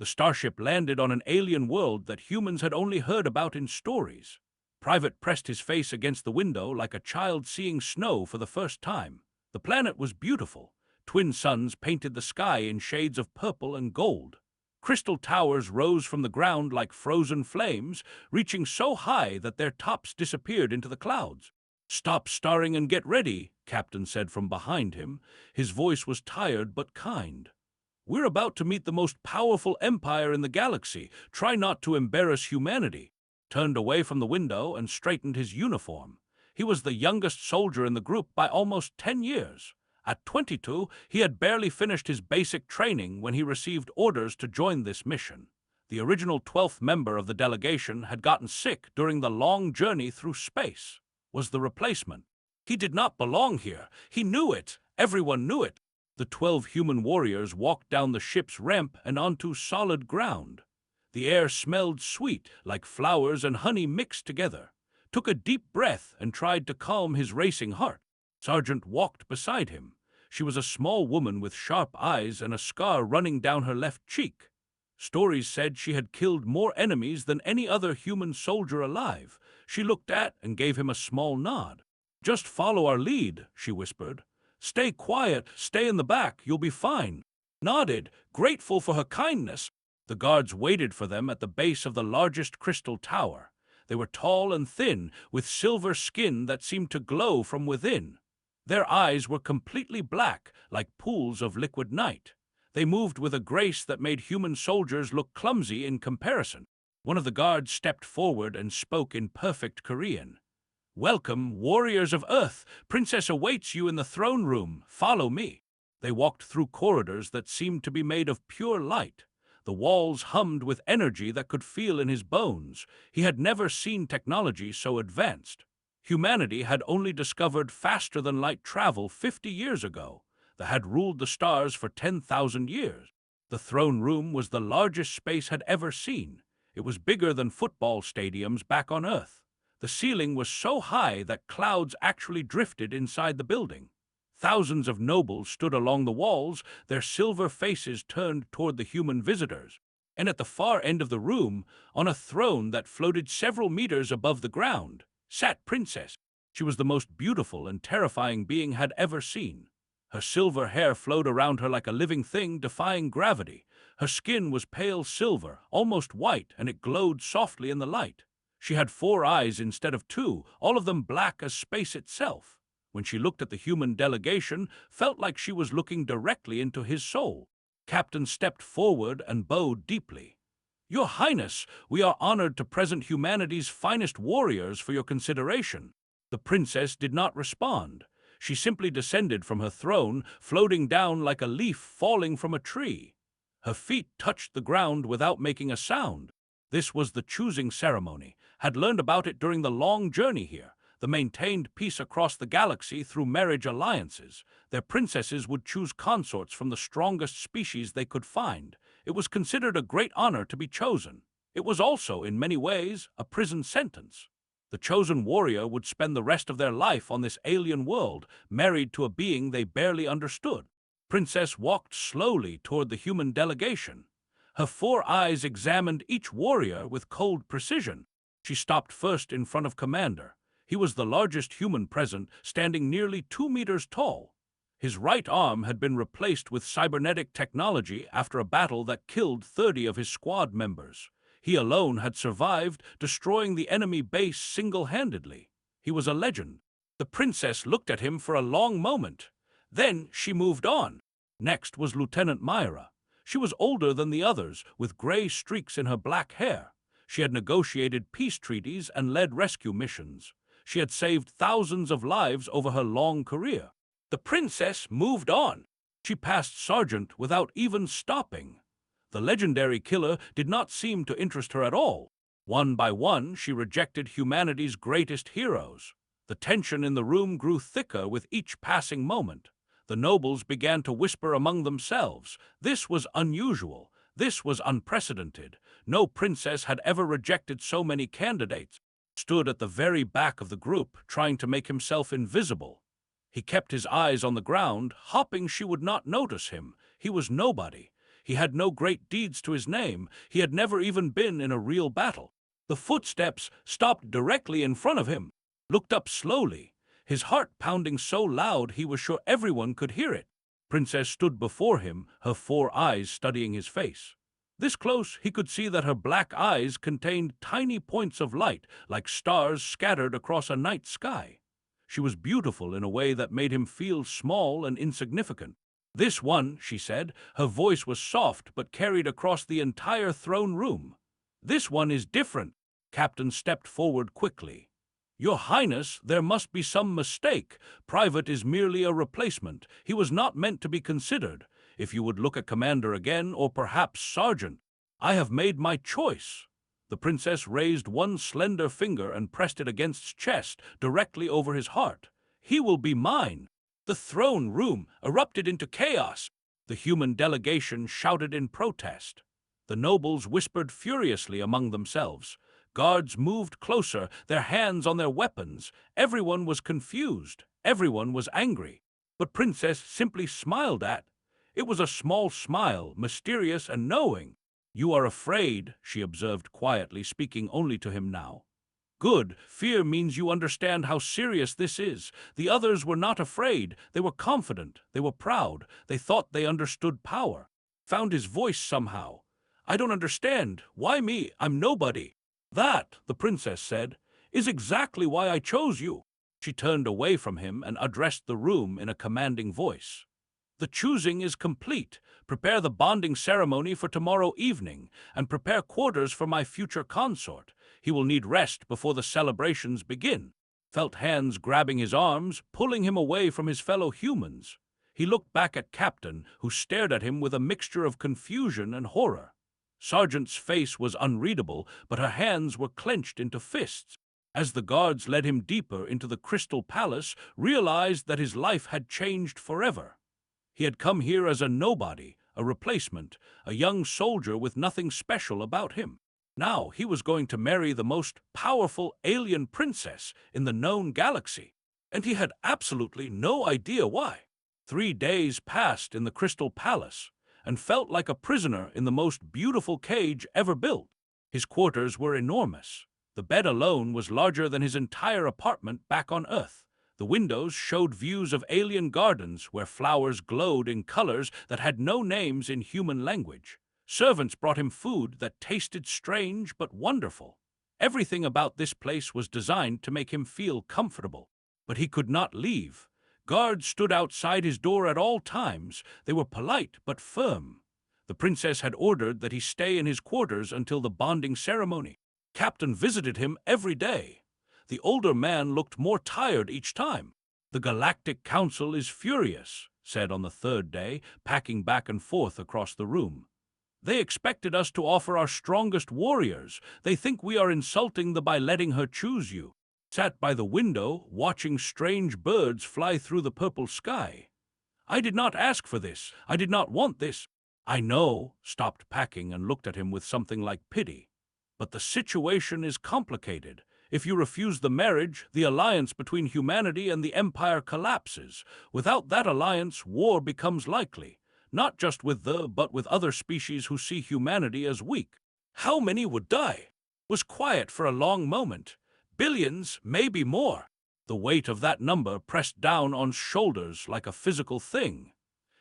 The starship landed on an alien world that humans had only heard about in stories. Private pressed his face against the window like a child seeing snow for the first time. The planet was beautiful. Twin suns painted the sky in shades of purple and gold. Crystal towers rose from the ground like frozen flames, reaching so high that their tops disappeared into the clouds. "Stop staring and get ready," Captain said from behind him. His voice was tired but kind. "We're about to meet the most powerful empire in the galaxy. Try not to embarrass humanity." Turned away from the window and straightened his uniform. He was the youngest soldier in the group by almost 10 years. At 22, he had barely finished his basic training when he received orders to join this mission. The original 12th member of the delegation had gotten sick during the long journey through space. Was the replacement. He did not belong here. He knew it. Everyone knew it. The 12 human warriors walked down the ship's ramp and onto solid ground. The air smelled sweet, like flowers and honey mixed together. Took a deep breath and tried to calm his racing heart. Sergeant walked beside him. She was a small woman with sharp eyes and a scar running down her left cheek. Stories said she had killed more enemies than any other human soldier alive. She looked at and gave him a small nod. "Just follow our lead," she whispered. "Stay quiet, stay in the back, you'll be fine." Nodded, grateful for her kindness. The guards waited for them at the base of the largest crystal tower. They were tall and thin, with silver skin that seemed to glow from within. Their eyes were completely black, like pools of liquid night. They moved with a grace that made human soldiers look clumsy in comparison. One of the guards stepped forward and spoke in perfect Korean. "Welcome, warriors of Earth. Princess awaits you in the throne room. Follow me." They walked through corridors that seemed to be made of pure light. The walls hummed with energy that could feel in his bones. He had never seen technology so advanced. Humanity had only discovered faster-than-light travel 50 years ago, that had ruled the stars for 10,000 years. The throne room was the largest space had ever seen. It was bigger than football stadiums back on Earth. The ceiling was so high that clouds actually drifted inside the building. Thousands of nobles stood along the walls, their silver faces turned toward the human visitors. And at the far end of the room, on a throne that floated several meters above the ground, sat Princess. She was the most beautiful and terrifying being had ever seen. Her silver hair flowed around her like a living thing defying gravity. Her skin was pale silver, almost white, and it glowed softly in the light. She had 4 eyes instead of 2, all of them black as space itself. When she looked at the human delegation, felt like she was looking directly into his soul. Captain stepped forward and bowed deeply. "Your Highness, we are honored to present humanity's finest warriors for your consideration." The princess did not respond. She simply descended from her throne, floating down like a leaf falling from a tree. Her feet touched the ground without making a sound. This was the choosing ceremony. Had learned about it during the long journey here. The maintained peace across the galaxy through marriage alliances. Their princesses would choose consorts from the strongest species they could find. It was considered a great honor to be chosen. It was also, in many ways, a prison sentence. The chosen warrior would spend the rest of their life on this alien world, married to a being they barely understood. Princess walked slowly toward the human delegation. Her 4 eyes examined each warrior with cold precision. She stopped first in front of Commander. He was the largest human present, standing nearly 2 meters tall. His right arm had been replaced with cybernetic technology after a battle that killed 30 of his squad members. He alone had survived, destroying the enemy base single-handedly. He was a legend. The princess looked at him for a long moment. Then she moved on. Next was Lieutenant Myra. She was older than the others, with gray streaks in her black hair. She had negotiated peace treaties and led rescue missions. She had saved thousands of lives over her long career. The princess moved on. She passed Sergeant without even stopping. The legendary killer did not seem to interest her at all. One by one, she rejected humanity's greatest heroes. The tension in the room grew thicker with each passing moment. The nobles began to whisper among themselves. This was unusual. This was unprecedented. No princess had ever rejected so many candidates. Stood at the very back of the group, trying to make himself invisible. He kept his eyes on the ground, hoping she would not notice him. He was nobody. He had no great deeds to his name. He had never even been in a real battle. The footsteps stopped directly in front of him, looked up slowly, his heart pounding so loud he was sure everyone could hear it. Princess stood before him, her 4 eyes studying his face. This close, he could see that her black eyes contained tiny points of light, like stars scattered across a night sky. She was beautiful in a way that made him feel small and insignificant. "This one," she said, her voice was soft but carried across the entire throne room. "This one is different." Captain stepped forward quickly. "Your Highness, there must be some mistake. Private is merely a replacement. He was not meant to be considered. If you would look at Commander again, or perhaps Sergeant. I have made my choice." The princess raised one slender finger and pressed it against his chest, directly over his heart. "He will be mine." The throne room erupted into chaos. The human delegation shouted in protest. The nobles whispered furiously among themselves. Guards moved closer, their hands on their weapons. Everyone was confused. Everyone was angry. But Princess simply smiled at. It was a small smile, mysterious and knowing. "You are afraid," she observed quietly, speaking only to him now. "Good. Fear means you understand how serious this is." The others were not afraid. They were confident. They were proud. They thought they understood power. Found his voice somehow. "I don't understand. Why me? I'm nobody." "That," the princess said, "is exactly why I chose you." She turned away from him and addressed the room in a commanding voice. "The choosing is complete. Prepare the bonding ceremony for tomorrow evening, and prepare quarters for my future consort. He will need rest before the celebrations begin." Felt hands grabbing his arms, pulling him away from his fellow humans. He looked back at Captain, who stared at him with a mixture of confusion and horror. Sergeant's face was unreadable, but her hands were clenched into fists. As the guards led him deeper into the Crystal Palace, realized that his life had changed forever. He had come here as a nobody, a replacement, a young soldier with nothing special about him. Now he was going to marry the most powerful alien princess in the known galaxy, and he had absolutely no idea why. 3 days passed in the Crystal Palace, and felt like a prisoner in the most beautiful cage ever built. His quarters were enormous. The bed alone was larger than his entire apartment back on Earth. The windows showed views of alien gardens where flowers glowed in colors that had no names in human language. Servants brought him food that tasted strange but wonderful. Everything about this place was designed to make him feel comfortable. But he could not leave. Guards stood outside his door at all times. They were polite but firm. The princess had ordered that he stay in his quarters until the bonding ceremony. Captain visited him every day. The older man looked more tired each time. "The Galactic Council is furious," said on the 3rd day, packing back and forth across the room. "They expected us to offer our strongest warriors. They think we are insulting them by letting her choose you." Sat by the window, watching strange birds fly through the purple sky. "I did not ask for this. I did not want this." "I know," stopped packing and looked at him with something like pity. "But the situation is complicated. If you refuse the marriage, the alliance between humanity and the Empire collapses. Without that alliance, war becomes likely, not just with but with other species who see humanity as weak." "How many would die?" Was quiet for a long moment. "Billions, maybe more." The weight of that number pressed down on shoulders like a physical thing.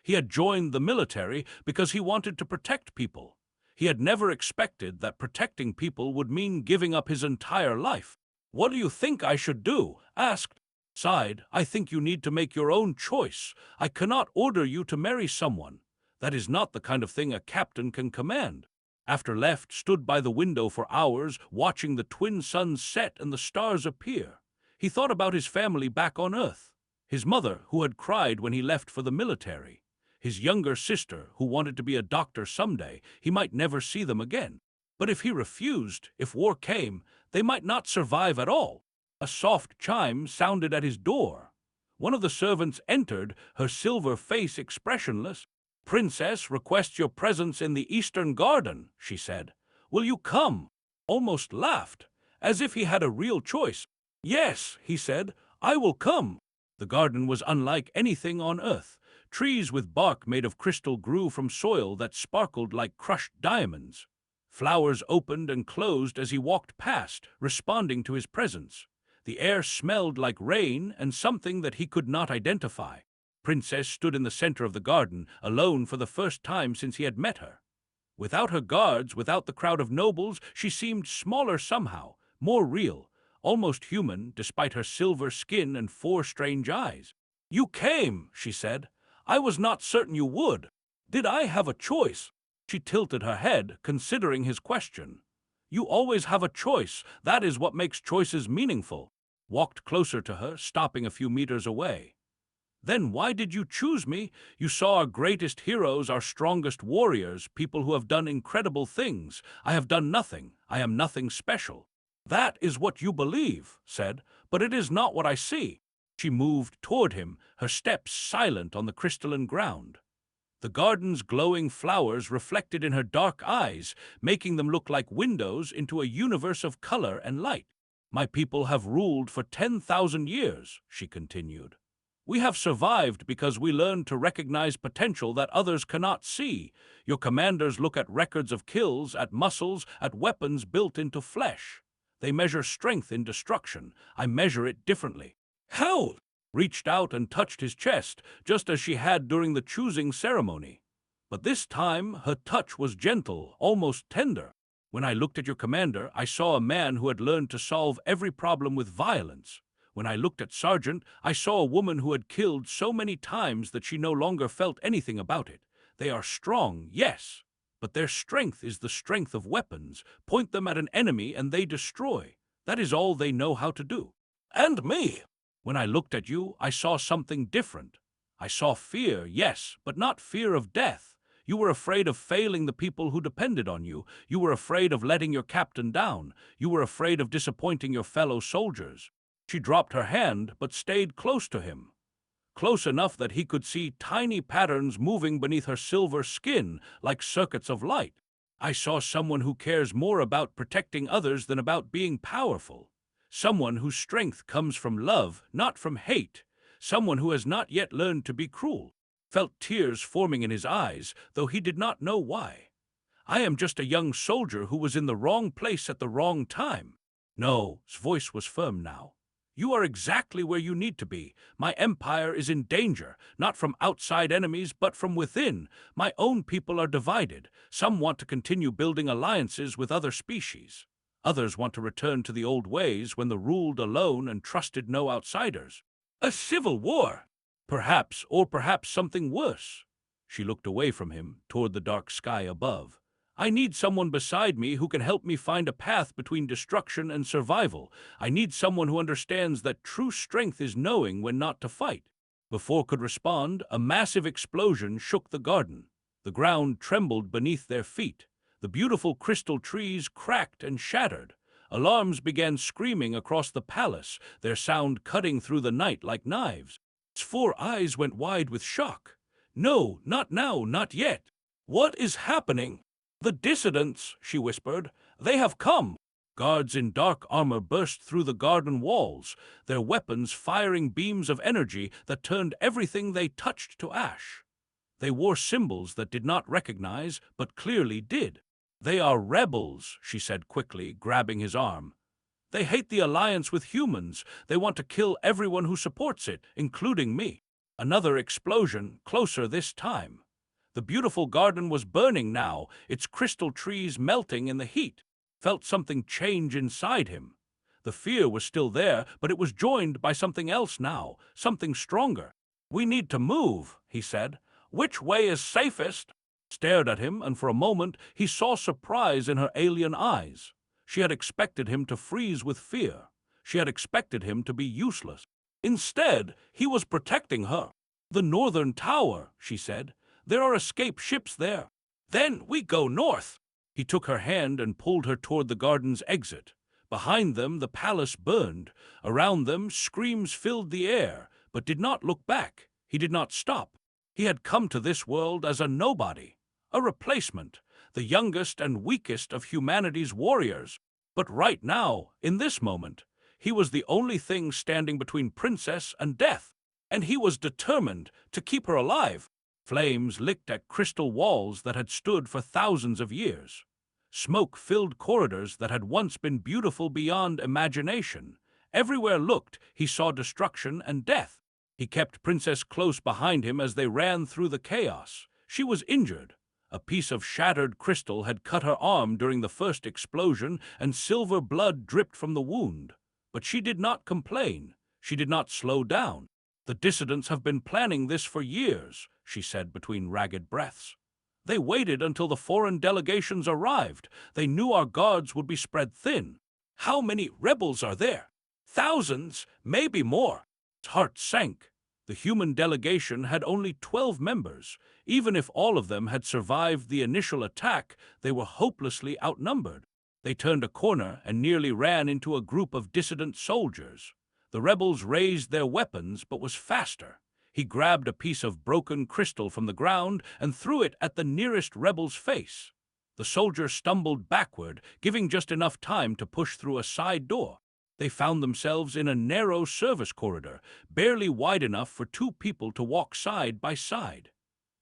He had joined the military because he wanted to protect people. He had never expected that protecting people would mean giving up his entire life. "What do you think I should do?" asked. Sighed. "I think you need to make your own choice. I cannot order you to marry someone. That is not the kind of thing a captain can command." After left, stood by the window for hours, watching the twin suns set and the stars appear. He thought about his family back on Earth. His mother, who had cried when he left for the military. His younger sister, who wanted to be a doctor someday. He might never see them again. But if he refused, if war came, they might not survive at all. A soft chime sounded at his door. One of the servants entered, her silver face expressionless. "Princess requests your presence in the Eastern Garden," she said. "Will you come?" Almost laughed, as if he had a real choice. "Yes," he said, "I will come." The garden was unlike anything on Earth. Trees with bark made of crystal grew from soil that sparkled like crushed diamonds. Flowers opened and closed as he walked past, responding to his presence. The air smelled like rain and something that he could not identify. Princess stood in the center of the garden, alone for the first time since he had met her. Without her guards, without the crowd of nobles, she seemed smaller somehow, more real, almost human, despite her silver skin and four strange eyes. "You came," she said. "I was not certain you would. Did I have a choice?" She tilted her head, considering his question. "You always have a choice. That is what makes choices meaningful." Walked closer to her, stopping a few meters away. "Then why did you choose me? You saw our greatest heroes, our strongest warriors, people who have done incredible things. I have done nothing. I am nothing special." "That is what you believe," said, "but it is not what I see." She moved toward him, her steps silent on the crystalline ground. The garden's glowing flowers reflected in her dark eyes, making them look like windows into a universe of color and light. "My people have ruled for 10,000 years," she continued. "We have survived because we learned to recognize potential that others cannot see. Your commanders look at records of kills, at muscles, at weapons built into flesh. They measure strength in destruction. I measure it differently." "How?" Reached out and touched his chest, just as she had during the choosing ceremony. But this time, her touch was gentle, almost tender. "When I looked at your commander, I saw a man who had learned to solve every problem with violence. When I looked at Sergeant, I saw a woman who had killed so many times that she no longer felt anything about it. They are strong, yes, but their strength is the strength of weapons. Point them at an enemy and they destroy. That is all they know how to do." "And me?" "When I looked at you, I saw something different. I saw fear, yes, but not fear of death. You were afraid of failing the people who depended on you. You were afraid of letting your captain down. You were afraid of disappointing your fellow soldiers." She dropped her hand, but stayed close to him. Close enough that he could see tiny patterns moving beneath her silver skin, like circuits of light. "I saw someone who cares more about protecting others than about being powerful. Someone whose strength comes from love, not from hate. Someone who has not yet learned to be cruel." Felt tears forming in his eyes, though he did not know why. "I am just a young soldier who was in the wrong place at the wrong time." "No," his voice was firm now. "You are exactly where you need to be. My empire is in danger, not from outside enemies, but from within. My own people are divided. Some want to continue building alliances with other species. Others want to return to the old ways when they ruled alone and trusted no outsiders. A civil war, perhaps, or perhaps something worse." She looked away from him, toward the dark sky above. "I need someone beside me who can help me find a path between destruction and survival. I need someone who understands that true strength is knowing when not to fight." Before could respond, a massive explosion shook the garden. The ground trembled beneath their feet. The beautiful crystal trees cracked and shattered. Alarms began screaming across the palace, their sound cutting through the night like knives. His four eyes went wide with shock. "No, not now, not yet. What is happening?" "The dissidents," she whispered. "They have come." Guards in dark armor burst through the garden walls, their weapons firing beams of energy that turned everything they touched to ash. They wore symbols that did not recognize, but clearly did. "They are rebels," she said quickly, grabbing his arm. "They hate the alliance with humans. They want to kill everyone who supports it, including me." Another explosion, closer this time. The beautiful garden was burning now, its crystal trees melting in the heat. Felt something change inside him. The fear was still there, but it was joined by something else now, something stronger. "We need to move," he said. "Which way is safest?" Stared at him, and for a moment he saw surprise in her alien eyes. She had expected him to freeze with fear. She had expected him to be useless. Instead, he was protecting her. "The northern tower," she said. "There are escape ships there." "Then we go north." He took her hand and pulled her toward the garden's exit. Behind them, the palace burned. Around them, screams filled the air, but did not look back. He did not stop. He had come to this world as a nobody, a replacement, the youngest and weakest of humanity's warriors. But right now, in this moment, he was the only thing standing between Princess and death. and he was determined to keep her alive. Flames licked at crystal walls that had stood for thousands of years. Smoke filled corridors that had once been beautiful beyond imagination. Everywhere looked, he saw destruction and death. He kept Princess close behind him as they ran through the chaos. She was injured. A piece of shattered crystal had cut her arm during the first explosion, and silver blood dripped from the wound. But she did not complain. She did not slow down. "The dissidents have been planning this for years," she said between ragged breaths. "They waited until the foreign delegations arrived. They knew our guards would be spread thin. How many rebels are there? Thousands, maybe more." His heart sank. The human delegation had only 12 members. Even if all of them had survived the initial attack, they were hopelessly outnumbered. They turned a corner and nearly ran into a group of dissident soldiers. The rebels raised their weapons but was faster. He grabbed a piece of broken crystal from the ground and threw it at the nearest rebel's face. The soldier stumbled backward, giving just enough time to push through a side door. They found themselves in a narrow service corridor, barely wide enough for two people to walk side by side.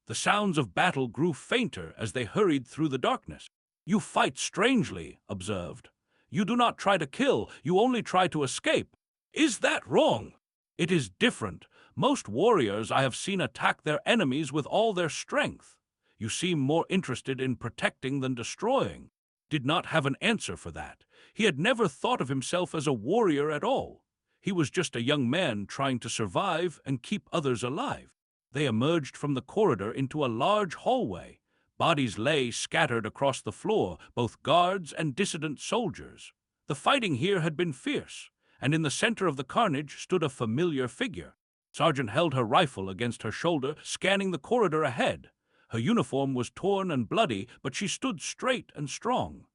The sounds of battle grew fainter as they hurried through the darkness. "You fight strangely," observed. "You do not try to kill, you only try to escape. Is that wrong?" "It is different. Most warriors I have seen attack their enemies with all their strength. You seem more interested in protecting than destroying." Did not have an answer for that. He had never thought of himself as a warrior at all. He was just a young man trying to survive and keep others alive. They emerged from the corridor into a large hallway. Bodies lay scattered across the floor, both guards and dissident soldiers. The fighting here had been fierce, and in the center of the carnage stood a familiar figure. Sergeant held her rifle against her shoulder, scanning the corridor ahead. Her uniform was torn and bloody, but she stood straight and strong.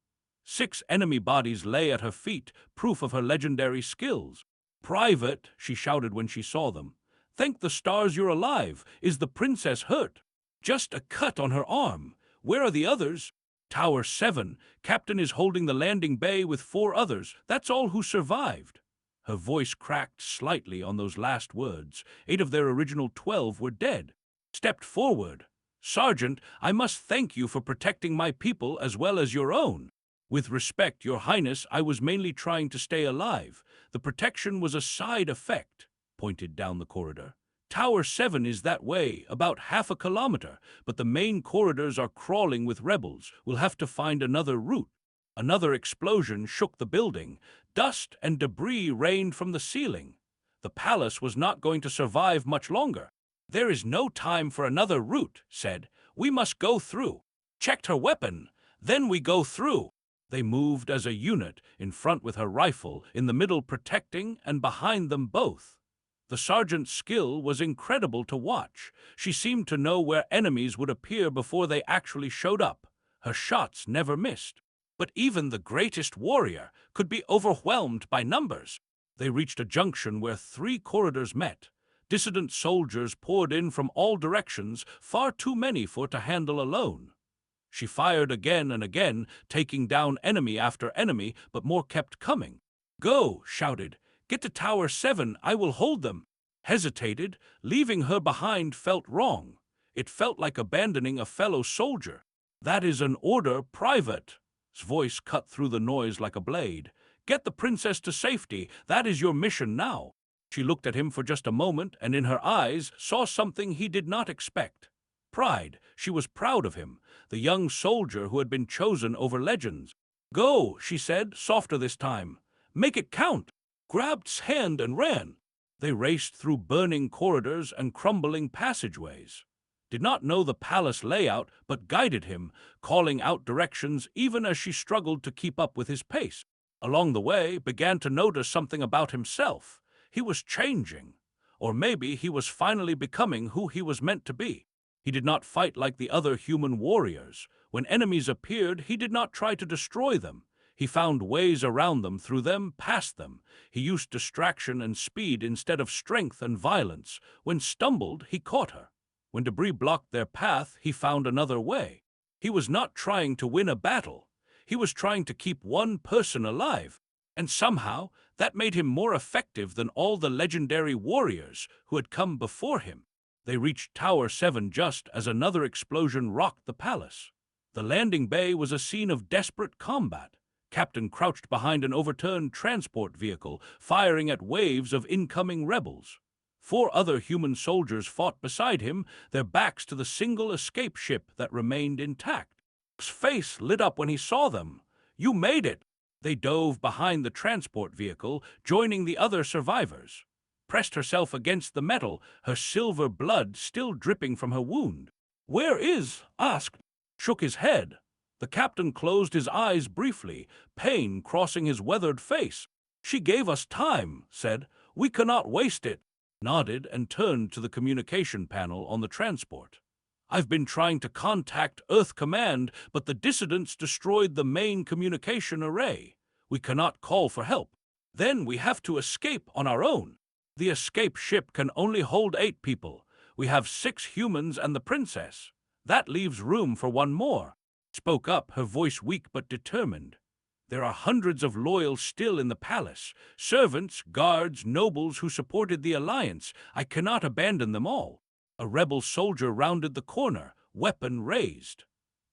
6 enemy bodies lay at her feet, proof of her legendary skills. "Private," she shouted when she saw them. "Thank the stars you're alive. Is the princess hurt?" "Just a cut on her arm. Where are the others?" "Tower 7. Captain is holding the landing bay with 4 others. That's all who survived." Her voice cracked slightly on those last words. 8 of their original 12 were dead. Stepped forward. "Sergeant, I must thank you for protecting my people as well as your own." "With respect, Your Highness, I was mainly trying to stay alive. The protection was a side effect," pointed down the corridor. "Tower 7 is that way, about half a kilometer, but the main corridors are crawling with rebels. We'll have to find another route." Another explosion shook the building. Dust and debris rained from the ceiling. The palace was not going to survive much longer. "There is no time for another route," said. "We must go through." Checked her weapon. "Then we go through." They moved as a unit, in front with her rifle, in the middle protecting, and behind them both. The sergeant's skill was incredible to watch. She seemed to know where enemies would appear before they actually showed up. Her shots never missed. But even the greatest warrior could be overwhelmed by numbers. They reached a junction where 3 corridors met. Dissident soldiers poured in from all directions, far too many for to handle alone. She fired again and again, taking down enemy after enemy, but more kept coming. "Go," shouted. "Get to Tower 7, I will hold them." Hesitated. Leaving her behind felt wrong. It felt like abandoning a fellow soldier. "That is an order, Private." His voice cut through the noise like a blade. "Get the princess to safety. That is your mission now." She looked at him for just a moment, and in her eyes saw something he did not expect. Pride. She was proud of him, the young soldier who had been chosen over legends. "Go," she said, softer this time. "Make it count." Grabbed his hand and ran. They raced through burning corridors and crumbling passageways. Did not know the palace layout, but guided him, calling out directions even as she struggled to keep up with his pace. Along the way, began to notice something about himself. He was changing. Or maybe he was finally becoming who he was meant to be. He did not fight like the other human warriors. When enemies appeared, he did not try to destroy them. He found ways around them, through them, past them. He used distraction and speed instead of strength and violence. When stumbled, he caught her. When debris blocked their path, he found another way. He was not trying to win a battle. He was trying to keep one person alive. And somehow, that made him more effective than all the legendary warriors who had come before him. They reached Tower 7 just as another explosion rocked the palace. The landing bay was a scene of desperate combat. Captain crouched behind an overturned transport vehicle, firing at waves of incoming rebels. 4 other human soldiers fought beside him, their backs to the single escape ship that remained intact. His face lit up when he saw them. "You made it!" They dove behind the transport vehicle, joining the other survivors. Pressed herself against the metal, her silver blood still dripping from her wound. "Where is?" asked. Shook his head. The captain closed his eyes briefly, pain crossing his weathered face. "She gave us time," said. "We cannot waste it." Nodded and turned to the communication panel on the transport. "I've been trying to contact Earth Command, but the dissidents destroyed the main communication array. We cannot call for help. Then we have to escape on our own. The escape ship can only hold 8 people. We have 6 humans and the princess. That leaves room for 1 more." Spoke up, her voice weak but determined. "There are hundreds of loyals still in the palace. Servants, guards, nobles who supported the alliance. I cannot abandon them all." A rebel soldier rounded the corner, weapon raised.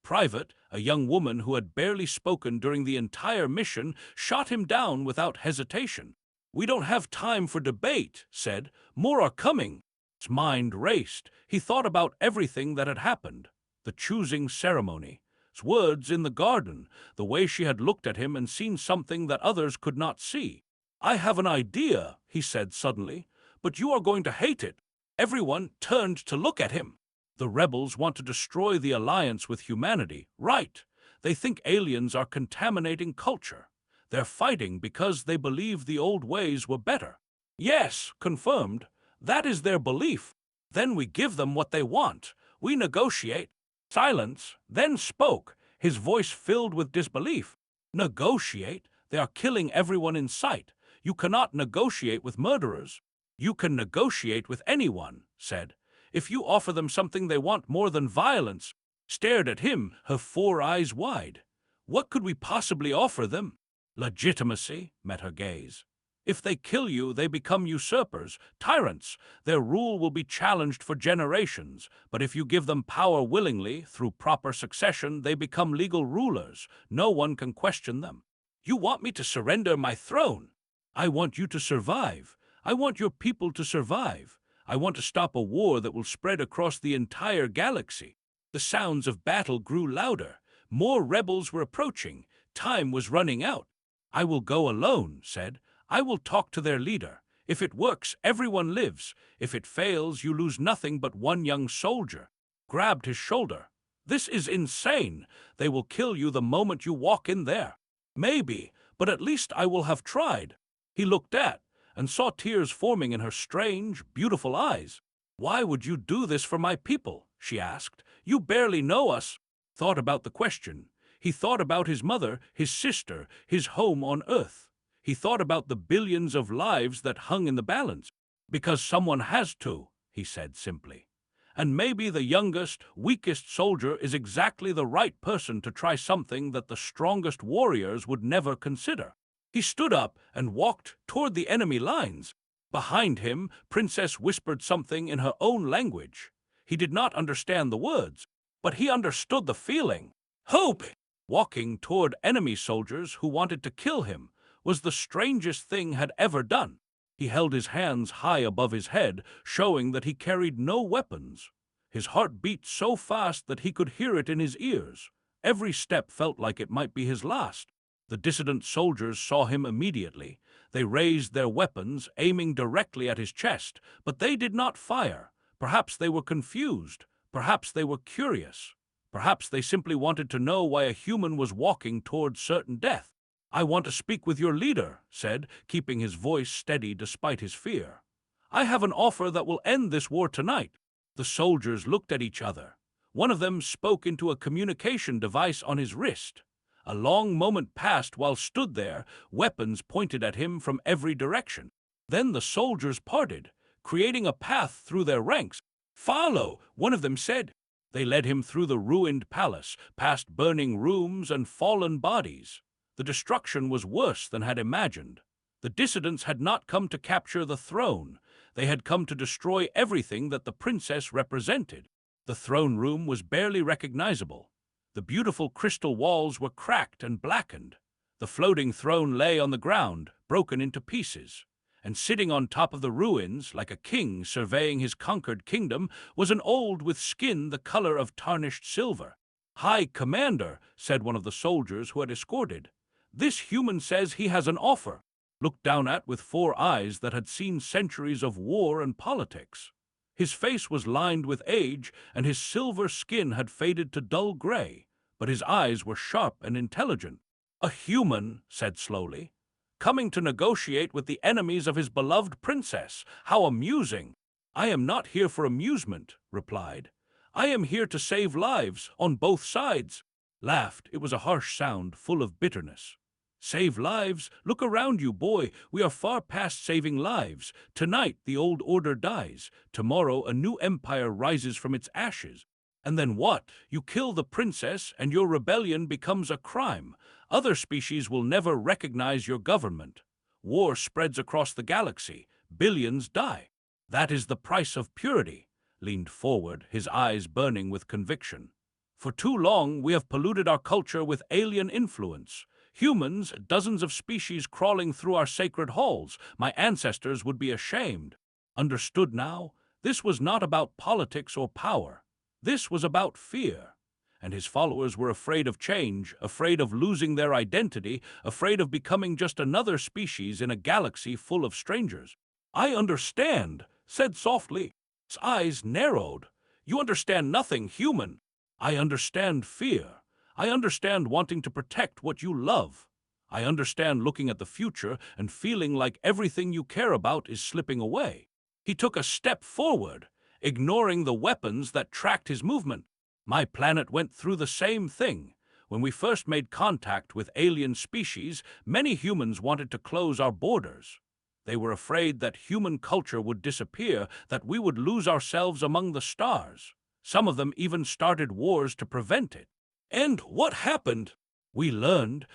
Private, a young woman who had barely spoken during the entire mission, shot him down without hesitation. "We don't have time for debate," said. "More are coming." His mind raced. He thought about everything that had happened. The choosing ceremony. His words in the garden, the way she had looked at him and seen something that others could not see. "I have an idea," he said suddenly, "but you are going to hate it." Everyone turned to look at him. "The rebels want to destroy the alliance with humanity, right? They think aliens are contaminating culture. They're fighting because they believe the old ways were better." "Yes," confirmed. "That is their belief. Then we give them what they want. We negotiate." Silence, then spoke, his voice filled with disbelief. "Negotiate? They are killing everyone in sight. You cannot negotiate with murderers." "You can negotiate with anyone," said. "If you offer them something they want more than violence." Stared at him, her 4 eyes wide. "What could we possibly offer them?" "Legitimacy," met her gaze. "If they kill you, they become usurpers, tyrants. Their rule will be challenged for generations. But if you give them power willingly, through proper succession, they become legal rulers. No one can question them." "You want me to surrender my throne?" "I want you to survive. I want your people to survive. I want to stop a war that will spread across the entire galaxy." The sounds of battle grew louder. More rebels were approaching. Time was running out. "I will go alone," said. "I will talk to their leader. If it works, everyone lives. If it fails, you lose nothing but 1 young soldier." Grabbed his shoulder. "This is insane. They will kill you the moment you walk in there." "Maybe, but at least I will have tried." He looked at and saw tears forming in her strange, beautiful eyes. "Why would you do this for my people?" she asked. "You barely know us." Thought about the question. He thought about his mother, his sister, his home on Earth. He thought about the billions of lives that hung in the balance. "Because someone has to," he said simply. "And maybe the youngest, weakest soldier is exactly the right person to try something that the strongest warriors would never consider." He stood up and walked toward the enemy lines. Behind him, Princess whispered something in her own language. He did not understand the words, but he understood the feeling. Hope! Walking toward enemy soldiers who wanted to kill him was the strangest thing had ever done. He held his hands high above his head, showing that he carried no weapons. His heart beat so fast that he could hear it in his ears. Every step felt like it might be his last. The dissident soldiers saw him immediately. They raised their weapons, aiming directly at his chest, but they did not fire. Perhaps they were confused. Perhaps they were curious. Perhaps they simply wanted to know why a human was walking toward certain death. "I want to speak with your leader," said, keeping his voice steady despite his fear. "I have an offer that will end this war tonight." The soldiers looked at each other. One of them spoke into a communication device on his wrist. A long moment passed while stood there, weapons pointed at him from every direction. Then the soldiers parted, creating a path through their ranks. "Follow," one of them said. They led him through the ruined palace, past burning rooms and fallen bodies. The destruction was worse than had imagined. The dissidents had not come to capture the throne. They had come to destroy everything that the princess represented. The throne room was barely recognizable. The beautiful crystal walls were cracked and blackened. The floating throne lay on the ground, broken into pieces. And sitting on top of the ruins, like a king surveying his conquered kingdom, was an old with skin the color of tarnished silver. "High Commander," said one of the soldiers who had escorted, "this human says he has an offer." Looked down at with 4 eyes that had seen centuries of war and politics. His face was lined with age, and his silver skin had faded to dull gray, but his eyes were sharp and intelligent. "A human," said slowly, "coming to negotiate with the enemies of his beloved princess. How amusing!" "I am not here for amusement," replied. "I am here to save lives, on both sides." Laughed. It was a harsh sound, full of bitterness. "Save lives? Look around you, boy. We are far past saving lives. Tonight the old order dies. Tomorrow a new empire rises from its ashes. And then what? You kill the princess, and your rebellion becomes a crime. Other species will never recognize your government. War spreads across the galaxy. Billions die. That is the price of purity." Leaned forward, his eyes burning with conviction. "For too long we have polluted our culture with alien influence. Humans, dozens of species crawling through our sacred halls. My ancestors would be ashamed." Understood now? This was not about politics or power. This was about fear. And his followers were afraid of change, afraid of losing their identity, afraid of becoming just another species in a galaxy full of strangers. "I understand," said softly. His eyes narrowed. "You understand nothing, human." "I understand fear. I understand wanting to protect what you love. I understand looking at the future and feeling like everything you care about is slipping away." He took a step forward, ignoring the weapons that tracked his movement. "My planet went through the same thing. When we first made contact with alien species, many humans wanted to close our borders. They were afraid that human culture would disappear, that we would lose ourselves among the stars. Some of them even started wars to prevent it. And what happened? We learned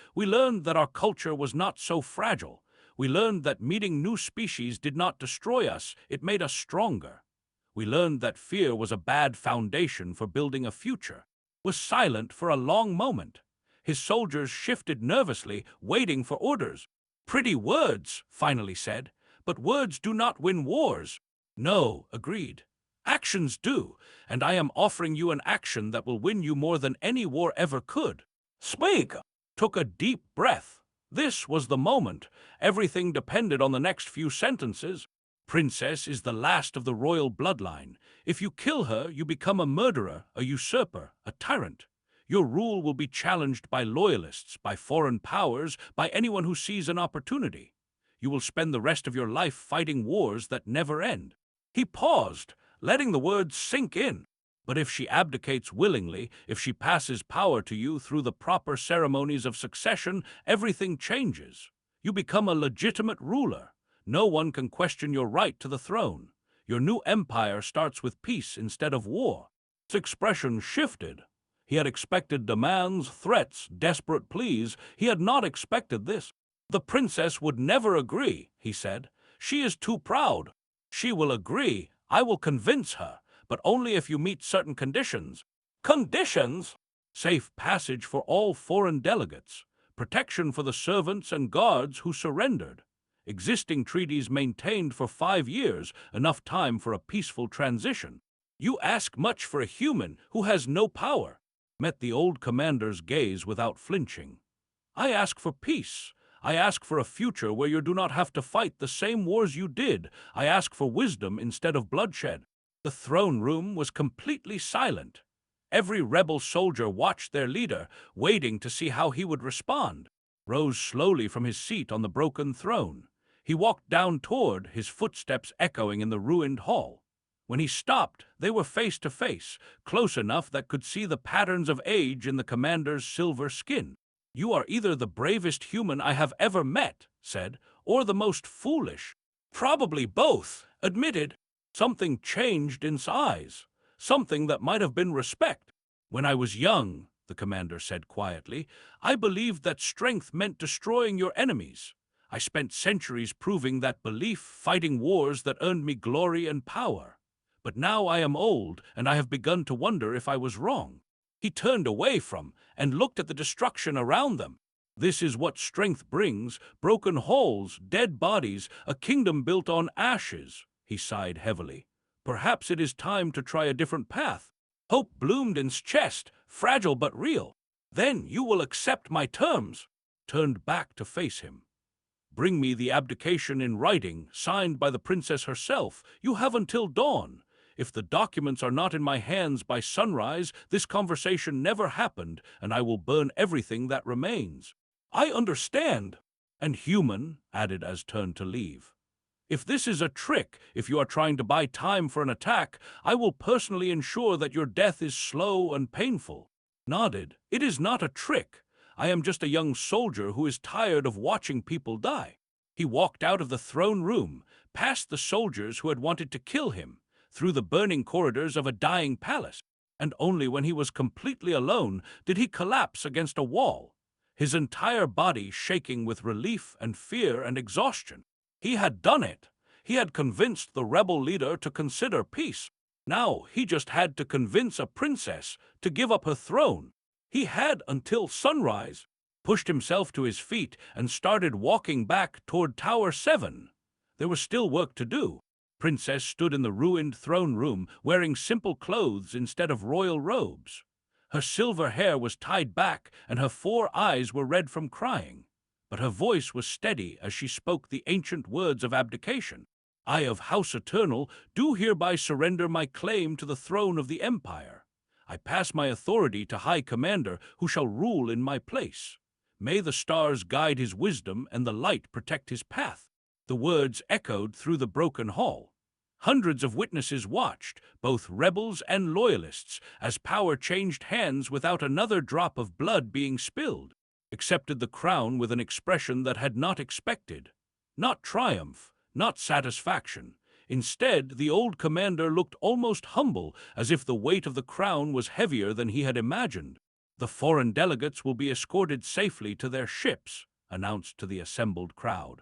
that our culture was not so fragile. We learned that meeting new species did not destroy us, it made us stronger. We learned that fear was a bad foundation for building a future." Was silent for a long moment. His soldiers shifted nervously, waiting for orders. "Pretty words," finally said, "but words do not win wars." "No," agreed. "Actions do, and I am offering you an action that will win you more than any war ever could." "Speak!" Took a deep breath. This was the moment. Everything depended on the next few sentences. "Princess is the last of the royal bloodline. If you kill her, you become a murderer, a usurper, a tyrant. Your rule will be challenged by loyalists, by foreign powers, by anyone who sees an opportunity. You will spend the rest of your life fighting wars that never end." He paused, letting the words sink in. "But if she abdicates willingly, if she passes power to you through the proper ceremonies of succession, everything changes. You become a legitimate ruler. No one can question your right to the throne. Your new empire starts with peace instead of war." His expression shifted. He had expected demands, threats, desperate pleas. He had not expected this. "The princess would never agree," he said. "She is too proud." "She will agree. I will convince her, but only if you meet certain conditions." "Conditions?" "Safe passage for all foreign delegates. Protection for the servants and guards who surrendered. Existing treaties maintained for 5 years, enough time for a peaceful transition." "You ask much for a human who has no power." Met the old commander's gaze without flinching. "I ask for peace. I ask for a future where you do not have to fight the same wars you did. I ask for wisdom instead of bloodshed." The throne room was completely silent. Every rebel soldier watched their leader, waiting to see how he would respond. Rose slowly from his seat on the broken throne. He walked down toward, his footsteps echoing in the ruined hall. When he stopped, they were face to face, close enough that could see the patterns of age in the commander's silver skin. "You are either the bravest human I have ever met," said, "or the most foolish." "Probably both," admitted. Something changed in his eyes, something that might have been respect. "When I was young," the commander said quietly. "I believed that strength meant destroying your enemies. I spent centuries proving that belief, fighting wars that earned me glory and power. But now I am old, and I have begun to wonder if I was wrong." He turned away from and looked at the destruction around them. "This is what strength brings: broken halls, dead bodies, a kingdom built on ashes," he sighed heavily. "Perhaps it is time to try a different path." Hope bloomed in his chest, fragile but real. "Then you will accept my terms," turned back to face him. "Bring me the abdication in writing, signed by the princess herself. You have until dawn. If the documents are not in my hands by sunrise, this conversation never happened, and I will burn everything that remains." "I understand." "And human," added as turned to leave. "If this is a trick, if you are trying to buy time for an attack, I will personally ensure that your death is slow and painful." Nodded. "It is not a trick. I am just a young soldier who is tired of watching people die." He walked out of the throne room, past the soldiers who had wanted to kill him, through the burning corridors of a dying palace, and only when he was completely alone did he collapse against a wall, his entire body shaking with relief and fear and exhaustion. He had done it. He had convinced the rebel leader to consider peace. Now he just had to convince a princess to give up her throne. He had until sunrise, pushed himself to his feet, and started walking back toward Tower 7. There was still work to do. Princess stood in the ruined throne room, wearing simple clothes instead of royal robes. Her silver hair was tied back, and her 4 eyes were red from crying. But her voice was steady as she spoke the ancient words of abdication. "I of House Eternal do hereby surrender my claim to the throne of the Empire. I pass my authority to High Commander, who shall rule in my place. May the stars guide his wisdom and the light protect his path." The words echoed through the broken hall. Hundreds of witnesses watched, both rebels and loyalists, as power changed hands without another drop of blood being spilled. Accepted the crown with an expression that had not expected. Not triumph, not satisfaction. Instead, the old commander looked almost humble, as if the weight of the crown was heavier than he had imagined. "The foreign delegates will be escorted safely to their ships," announced to the assembled crowd.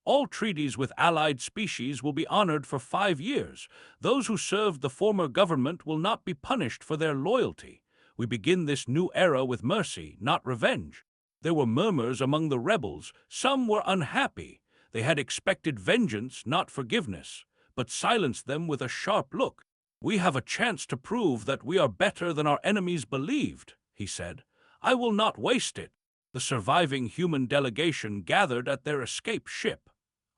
"All treaties with allied species will be honored for 5 years. Those who served the former government will not be punished for their loyalty. We begin this new era with mercy, not revenge." There were murmurs among the rebels. Some were unhappy. They had expected vengeance, not forgiveness, but silenced them with a sharp look. "We have a chance to prove that we are better than our enemies believed," he said. "I will not waste it." The surviving human delegation gathered at their escape ship.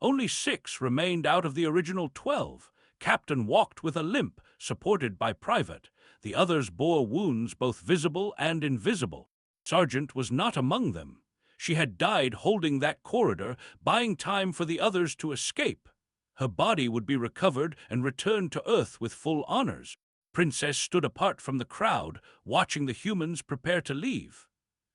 Only 6 remained out of the original 12. Captain walked with a limp, supported by Private. The others bore wounds both visible and invisible. Sergeant was not among them. She had died holding that corridor, buying time for the others to escape. Her body would be recovered and returned to Earth with full honors. Princess stood apart from the crowd, watching the humans prepare to leave.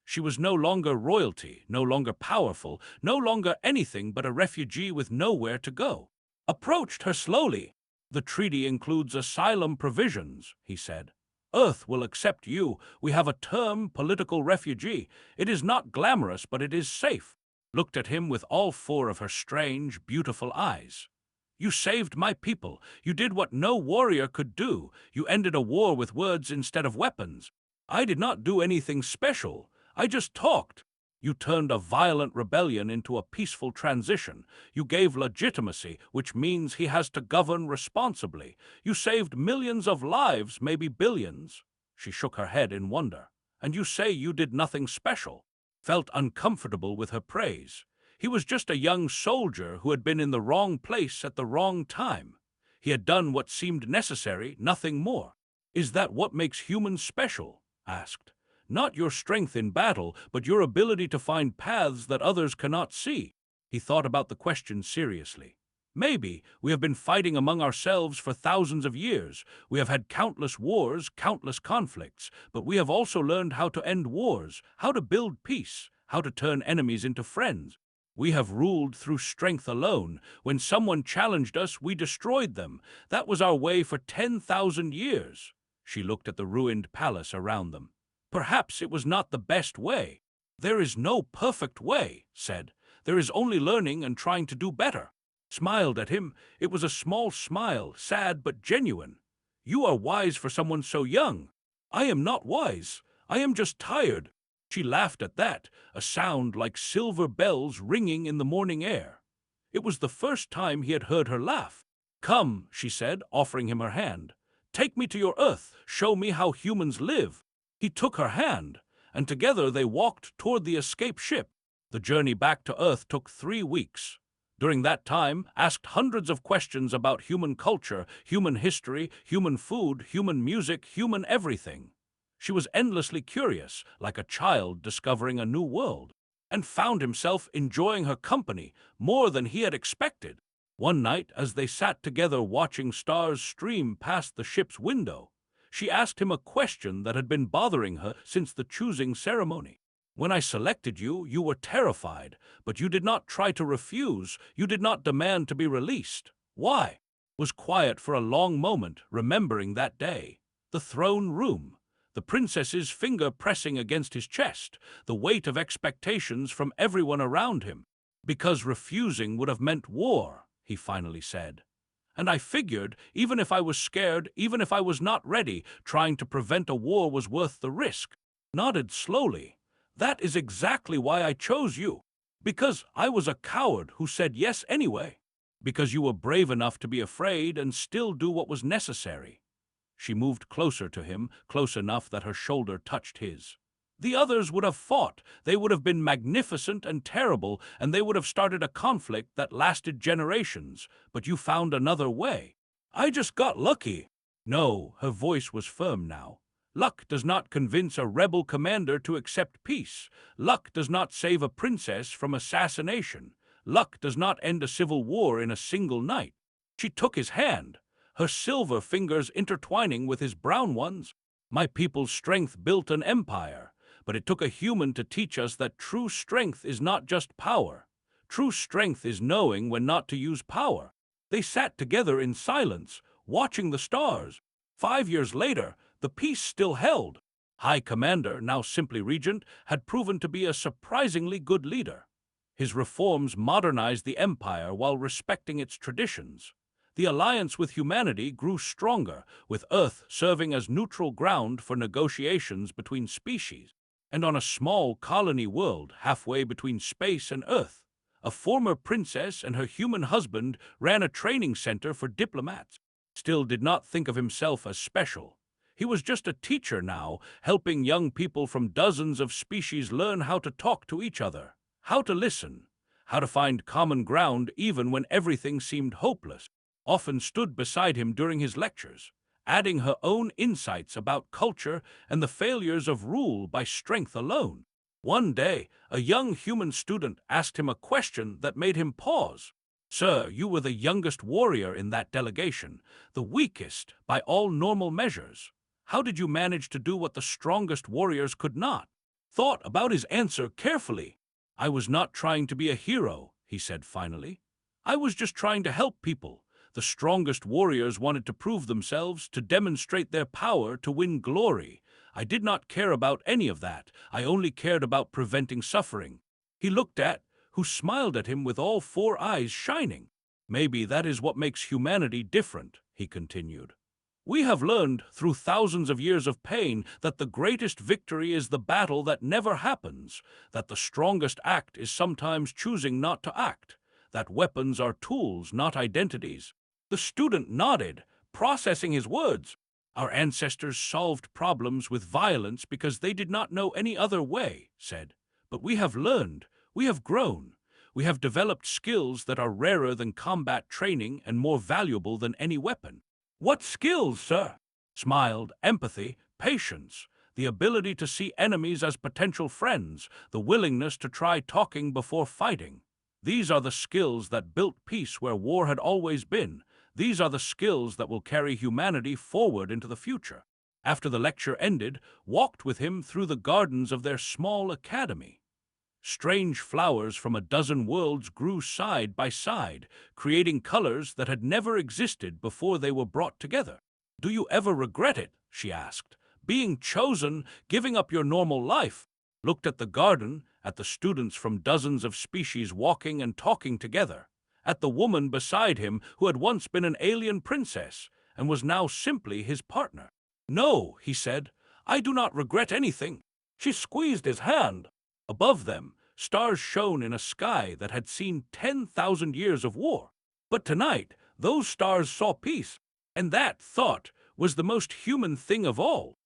She was no longer royalty, no longer powerful, no longer anything but a refugee with nowhere to go. Approached her slowly. "The treaty includes asylum provisions," he said. "Earth will accept you. We have a term, political refugee. It is not glamorous, but it is safe." Looked at him with all 4 of her strange, beautiful eyes. "You saved my people. You did what no warrior could do. You ended a war with words instead of weapons. I did not do anything special. I just talked. You turned a violent rebellion into a peaceful transition. You gave legitimacy, which means he has to govern responsibly. You saved millions of lives, maybe billions." She shook her head in wonder. "And you say you did nothing special?" Felt uncomfortable with her praise. He was just a young soldier who had been in the wrong place at the wrong time. He had done what seemed necessary, nothing more. "Is that what makes humans special?" asked. "Not your strength in battle, but your ability to find paths that others cannot see." He thought about the question seriously. "Maybe. We have been fighting among ourselves for thousands of years. We have had countless wars, countless conflicts, but we have also learned how to end wars, how to build peace, how to turn enemies into friends. We have ruled through strength alone. When someone challenged us, we destroyed them. That was our way for 10,000 years." She looked at the ruined palace around them. Perhaps it was not the best way. There is no perfect way, said. There is only learning and trying to do better. Smiled at him. It was a small smile, sad but genuine. You are wise for someone so young. I am not wise. I am just tired. She laughed at that, a sound like silver bells ringing in the morning air. It was the first time he had heard her laugh. Come, she said, offering him her hand. Take me to your Earth. Show me how humans live. He took her hand, and together they walked toward the escape ship. The journey back to Earth took 3 weeks. During that time, asked hundreds of questions about human culture, human history, human food, human music, human everything. She was endlessly curious, like a child discovering a new world, and found himself enjoying her company more than he had expected. One night, as they sat together watching stars stream past the ship's window, she asked him a question that had been bothering her since the choosing ceremony. When I selected you, you were terrified, but you did not try to refuse, you did not demand to be released. Why? Was quiet for a long moment, remembering that day. The throne room, the princess's finger pressing against his chest, the weight of expectations from everyone around him. Because refusing would have meant war, he finally said. And I figured, even if I was scared, even if I was not ready, trying to prevent a war was worth the risk. Nodded slowly. That is exactly why I chose you. Because I was a coward who said yes anyway. Because you were brave enough to be afraid and still do what was necessary. She moved closer to him, close enough that her shoulder touched his. The others would have fought. They would have been magnificent and terrible, and they would have started a conflict that lasted generations. But you found another way. I just got lucky. No, her voice was firm now. Luck does not convince a rebel commander to accept peace. Luck does not save a princess from assassination. Luck does not end a civil war in a single night. She took his hand, her silver fingers intertwining with his brown ones. My people's strength built an empire, but it took a human to teach us that true strength is not just power. True strength is knowing when not to use power. They sat together in silence, watching the stars. 5 years later, the peace still held. High Commander, now simply Regent, had proven to be a surprisingly good leader. His reforms modernized the empire while respecting its traditions. The alliance with humanity grew stronger, with Earth serving as neutral ground for negotiations between species. And on a small colony world halfway between space and Earth, a former princess and her human husband ran a training center for diplomats. Still did not think of himself as special. He was just a teacher now, helping young people from dozens of species learn how to talk to each other, how to listen, how to find common ground even when everything seemed hopeless. Often stood beside him during his lectures, adding her own insights about culture and the failures of rule by strength alone. One day, a young human student asked him a question that made him pause. Sir, you were the youngest warrior in that delegation, the weakest by all normal measures. How did you manage to do what the strongest warriors could not? Thought about his answer carefully. I was not trying to be a hero, he said finally. I was just trying to help people. The strongest warriors wanted to prove themselves, to demonstrate their power, to win glory. I did not care about any of that. I only cared about preventing suffering. He looked at, who smiled at him with all 4 eyes shining. Maybe that is what makes humanity different, he continued. We have learned, through thousands of years of pain, that the greatest victory is the battle that never happens, that the strongest act is sometimes choosing not to act, that weapons are tools, not identities. The student nodded, processing his words. Our ancestors solved problems with violence because they did not know any other way, said. But we have learned, we have grown, we have developed skills that are rarer than combat training and more valuable than any weapon. What skills, sir? Smiled, empathy, patience, the ability to see enemies as potential friends, the willingness to try talking before fighting. These are the skills that built peace where war had always been. These are the skills that will carry humanity forward into the future. After the lecture ended, walked with him through the gardens of their small academy. Strange flowers from a dozen worlds grew side by side, creating colors that had never existed before they were brought together. Do you ever regret it? She asked, being chosen, giving up your normal life. Looked at the garden, at the students from dozens of species walking and talking together, at the woman beside him who had once been an alien princess and was now simply his partner. "No," he said, "I do not regret anything." She squeezed his hand. Above them, stars shone in a sky that had seen 10,000 years of war. But tonight, those stars saw peace, and that thought was the most human thing of all.